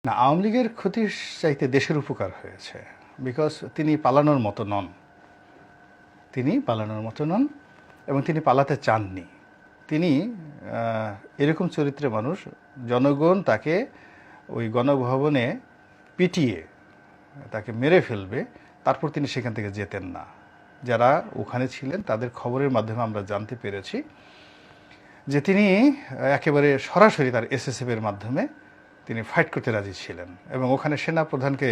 না, আওয়ামী লীগের ক্ষতির চাইতে দেশের উপকার হয়েছে। বিকজ তিনি পালানোর মতো নন, তিনি পালানোর মতো নন এবং তিনি পালাতে চাননি। তিনি এরকম চরিত্রের মানুষ, জনগণ তাকে ওই গণভবনে পিটিয়ে তাকে মেরে ফেলবে, তারপর তিনি সেখান থেকে যেতেন না। যারা ওখানে ছিলেন তাদের খবরের মাধ্যমে আমরা জানতে পেরেছি যে তিনি একেবারে সরাসরি তার এসএসএফের মাধ্যমে তিনি ফাইট করতে রাজি ছিলেন এবং ওখানে সেনা প্রধানকে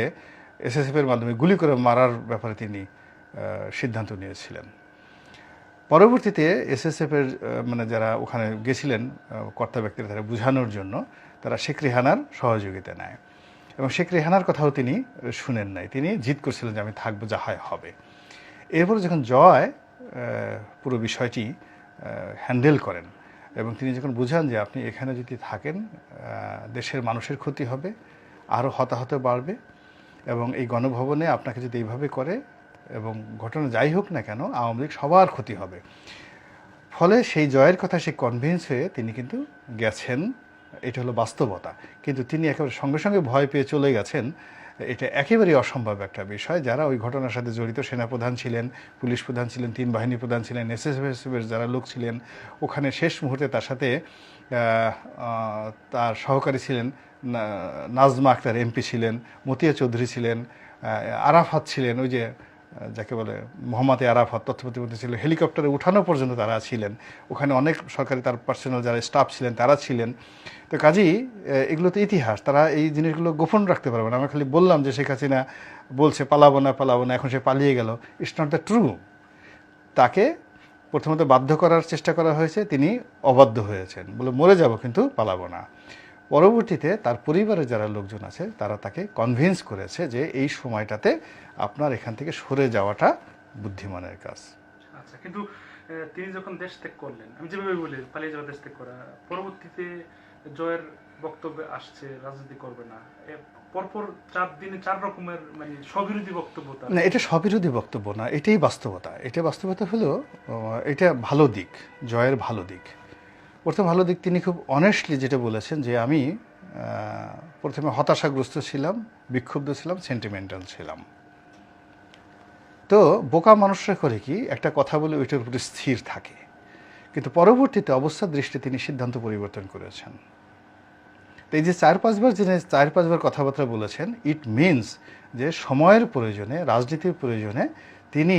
এসএসএফের মাধ্যমে গুলি করে মারার ব্যাপারে তিনি সিদ্ধান্ত নিয়েছিলেন। পরবর্তীতে এসএসএফের মানে যারা ওখানে গেছিলেন কর্তা ব্যক্তিরা, তারা বোঝানোর জন্য তারা শেখ রেহানার সহযোগিতা নেয় এবং শেখ রেহানার কথাও তিনি শুনেন নাই। তিনি জিদ করছিলেন যে আমি থাকবো, যা হয় হবে। এরপরে যখন জয় পুরো বিষয়টি হ্যান্ডেল করেন এবং তিনি যখন বুঝান যে আপনি এখানে যদি থাকেন দেশের মানুষের ক্ষতি হবে, আরও হতাহত বাড়বে এবং এই গণভবনে আপনাকে যদি এইভাবে করে এবং ঘটনা যাই হোক না কেন আওয়ামী লীগ সবার ক্ষতি হবে। ফলে সেই জয়ের কথা সে কনভিন্স হয়ে তিনি কিন্তু গেছেন। এটা হলো বাস্তবতা। কিন্তু তিনি একেবারে সঙ্গে সঙ্গে ভয় পেয়ে চলে গেছেন, এটা একেবারেই অসম্ভব একটা বিষয়। যারা ওই ঘটনার সাথে জড়িত, সেনাপ্রধান ছিলেন, পুলিশ প্রধান ছিলেন, 3 বাহিনী প্রধান ছিলেন, এসএসএফের যারা লোক ছিলেন ওখানে, শেষ মুহূর্তে তার সাথে তার সহকারী ছিলেন নাজমা আক্তার এমপি ছিলেন, মতিয়া চৌধুরী ছিলেন, আরাফাত ছিলেন, ওই যে যাকে বলে মোহাম্মদ আরাফাত তথ্য প্রতিমন্ত্রী ছিল, হেলিকপ্টারে উঠানো পর্যন্ত তারা ছিলেন ওখানে, অনেক সরকারি তার পার্সোনাল যারা স্টাফ ছিলেন তারা ছিলেন। তো কাজেই এগুলো তো ইতিহাস, তারা এই জিনিসগুলো গোপন রাখতে পারবে না। আমরা খালি বললাম যে শেখ হাসিনা বলছে পালাবো না পালাবো না, এখন সে পালিয়ে গেল, ইটস নট দ্য ট্রু। তাকে প্রথমত বাধ্য করার চেষ্টা করা হয়েছে, তিনি অবাধ্য হয়েছেন, বলে মরে যাব কিন্তু পালাবো না। পরবর্তীতে তার পরিবারের যারা লোকজন আছে তারা তাকে কনভিন্স করেছে যে এই সময়টাতে আপনার এখান থেকে সরে যাওয়াটা বুদ্ধিমানের কাজ। আচ্ছা, কিন্তু তিনি যখন দেশ ত্যাগ করলেন, আমি যেভাবে বলি পালিয়ে যাওয়া, দেশ ত্যাগ করা, পরবর্তীতে জয়ের বক্তব্যে আসছে রাজনীতি করবে না, পরপর 4 দিনে 4 রকমের মানে স্ববিরোধী বক্তব্য। না, এটা স্ববিরোধী বক্তব্য না, এটাই বাস্তবতা। এটা বাস্তবতা হলো এটা ভালো দিক, জয়ের ভালো দিক। প্রথম ভালো দিক, তিনি খুব অনেস্টলি যেটা বলেছেন যে আমি প্রথমে হতাশাগ্রস্ত ছিলাম, বিক্ষুব্ধ ছিলাম, সেন্টিমেন্টাল ছিলাম। তো বোকা মানুষরা করে কি, একটা কথা বলে ওইটার উপরে স্থির থাকে, কিন্তু পরবর্তীতে অবস্থার দৃষ্টি তিনি সিদ্ধান্ত পরিবর্তন করেছেন। তো এই যে 4-5 বার যিনি 4-5 বার কথাবার্তা বলেছেন, ইট মিনস যে সময়ের প্রয়োজনে, রাজনীতির প্রয়োজনে তিনি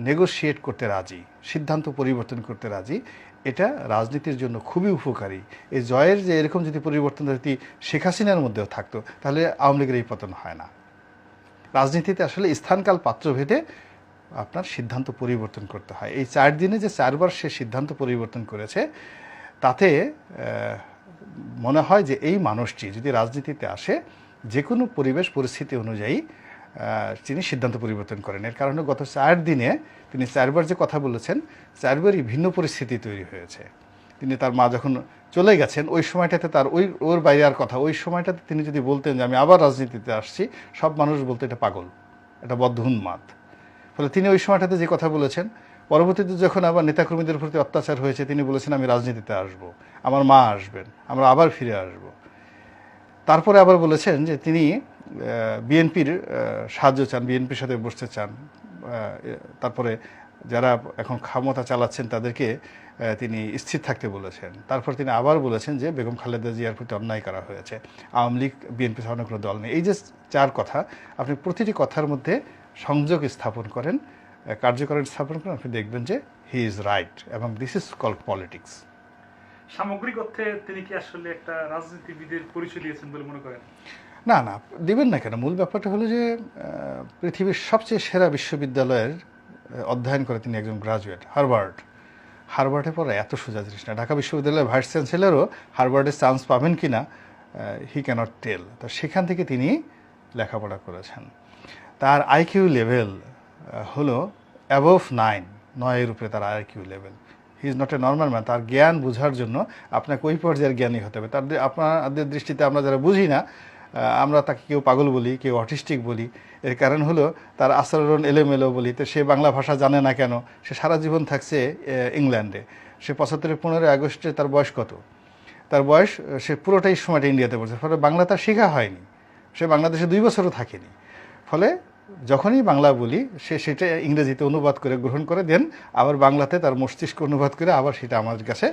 নেগোশিয়েট করতে রাজি, সিদ্ধান্ত পরিবর্তন করতে রাজি। এটা রাজনীতির জন্য খুবই উপকারী। এই জয়ের যে এরকম যদি পরিবর্তন যদি শেখ হাসিনার মধ্যেও থাকতো তাহলে আওয়ামী লীগের এই পতন হয় না। রাজনীতিতে আসলে স্থানকাল পাত্রভেদে আপনার সিদ্ধান্ত পরিবর্তন করতে হয়। এই 4 দিনে যে 4 বার সে সিদ্ধান্ত পরিবর্তন করেছে, তাতে মনে হয় যে এই মানুষটি যদি রাজনীতিতে আসে, যে কোনো পরিবেশ পরিস্থিতি অনুযায়ী তিনি সিদ্ধান্ত পরিবর্তন করেন। এর কারণে গত 4 দিনে তিনি 4 বার যে কথা বলেছেন, 4 বারই ভিন্ন পরিস্থিতি তৈরি হয়েছে। তিনি তার মা যখন চলে গেছেন ওই সময়টাতে তার ওর বাইরে আর কথা, ওই সময়টাতে তিনি যদি বলতেন যে আমি আবার রাজনীতিতে আসছি, সব মানুষ বলতো এটা পাগল, এটা বদ্ধ উন্মাদ। ফলে তিনি ওই সময়টাতে যে কথা বলেছেন, পরবর্তীতে যখন আবার নেতাকর্মীদের প্রতি অত্যাচার হয়েছে তিনি বলেছেন আমি রাজনীতিতে আসব, আমার মা আসবেন, আমরা আবার ফিরে আসব। তারপরে আবার বলেছেন যে তিনি বিএনপির সাহায্য চান, বিএনপির সাথে বসতে চান। তারপরে যারা এখন ক্ষমতা চালাচ্ছেন তাদেরকে তিনি স্থির থাকতে বলেছেন। তারপর তিনি আবার বলেছেন যে বেগম খালেদা জিয়ার প্রতি অন্যায় করা হয়েছে, আওয়ামী লীগ বিএনপি ধরনের কোনো দল নেই। এই যে 4 কথা, আপনি প্রতিটি কথার মধ্যে সংযোগ স্থাপন করেন, কার্যকরণ স্থাপন করেন, আপনি দেখবেন যে হি ইজ রাইট এবং দিস ইজ কল্ড পলিটিক্স। সামগ্রিক অর্থে তিনি কি আসলে একটা রাজনীতিবিদের পরিচয় দিয়েছেন বলে মনে করেন? না না, দিবেন না কেন? মূল ব্যাপারটা হলো যে পৃথিবীর সবচেয়ে সেরা বিশ্ববিদ্যালয়ের অধ্যয়ন করে তিনি একজন গ্রাজুয়েট, হার্ভার্ডে পড়া এত সোজা জিনিস না। ঢাকা বিশ্ববিদ্যালয়ের ভাইস চ্যান্সেলরও হার্ভার্ডের চান্স পাবেন কি না হি ক্যানট টেল। তো সেখান থেকে তিনি লেখাপড়া করেছেন। তার আইকিউ লেভেল হলো অ্যাবভ 9-9-এর উপরে তার IQ level. He is not a normal man. তার জ্ঞান বোঝার জন্য আপনাকে ওই পর্যায়ের জ্ঞানী হতে হবে। আপনাদের দৃষ্টিতে আমরা যারা বুঝি না, আমরা তাকে কেউ পাগল বলি, কেউ অটিস্টিক বলি। এর কারণ হলো তার আচরণ এলোমেলো বলি। তো সে বাংলা ভাষা জানে না কেন? সে সারা জীবন থাকছে ইংল্যান্ডে। সে 75-এর 15 আগস্টে তার বয়স কত? তার বয়স, সে পুরোটাই সময়টা ইন্ডিয়াতে পড়ছে, ফলে বাংলা তার শেখা হয়নি। সে বাংলাদেশে 2 বছরও থাকেনি। ফলে যখনই বাংলা বলি সে সেটা ইংরেজিতে অনুবাদ করে গ্রহণ করে দেন, আবার বাংলাতে তার মস্তিষ্ক অনুবাদ করে আবার সেটা আমাদের কাছে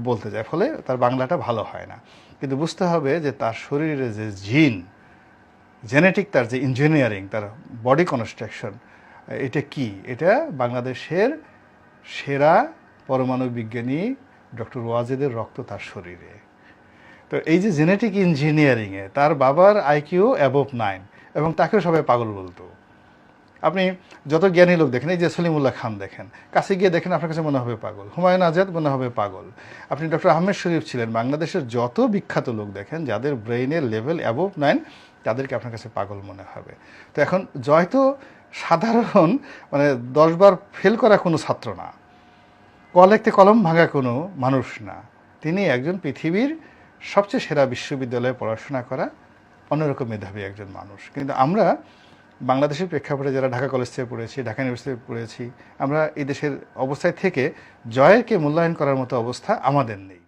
বলতে যায়, ফলে তার বাংলাটা ভালো হয় না। কিন্তু বুঝতে হবে যে তার শরীরে যে জিন, জেনেটিক, তার যে ইঞ্জিনিয়ারিং, তার বডি কনস্ট্রাকশন, এটা কি? এটা বাংলাদেশের সেরা পরমাণু বিজ্ঞানী ডক্টর ওয়াজেদের রক্ত তার শরীরে। তো এই যে জেনেটিক ইঞ্জিনিয়ারিংয়ে তার বাবার আইকিউ অ্যাবভ 9, এবং তাকেও সবাই পাগল বলতো। আপনি যত জ্ঞানী লোক দেখেন, এই যে সলিমুল্লাহ খান দেখেন, কাছে গিয়ে দেখেন আপনার কাছে মনে হবে পাগল, হুমায়ুন আজাদ মনে হবে পাগল। আপনি ডক্টর আহমেদ শরীফ ছিলেন, বাংলাদেশের যত বিখ্যাত লোক দেখেন যাদের ব্রেইনের লেভেল অ্যাবভ 9, তাদেরকে আপনার কাছে পাগল মনে হবে। তো এখন জয় তো সাধারণ মানে 10 বার ফেল করা কোনো ছাত্র না, ক লিখতে কলম ভাঙা কোনো মানুষ না। তিনি একজন পৃথিবীর সবচেয়ে সেরা বিশ্ববিদ্যালয়ে পড়াশোনা করা অন্যরকম মেধাবী একজন মানুষ। কিন্তু আমরা বাংলাদেশের প্রেক্ষাপটে যারা ঢাকা কলেজ থেকে পড়েছি, ঢাকা ইউনিভার্সিটিতে পড়েছি, আমরা এই দেশের অবস্থায় থেকে জয়েরকে মূল্যায়ন করার মতো অবস্থা আমাদের নেই।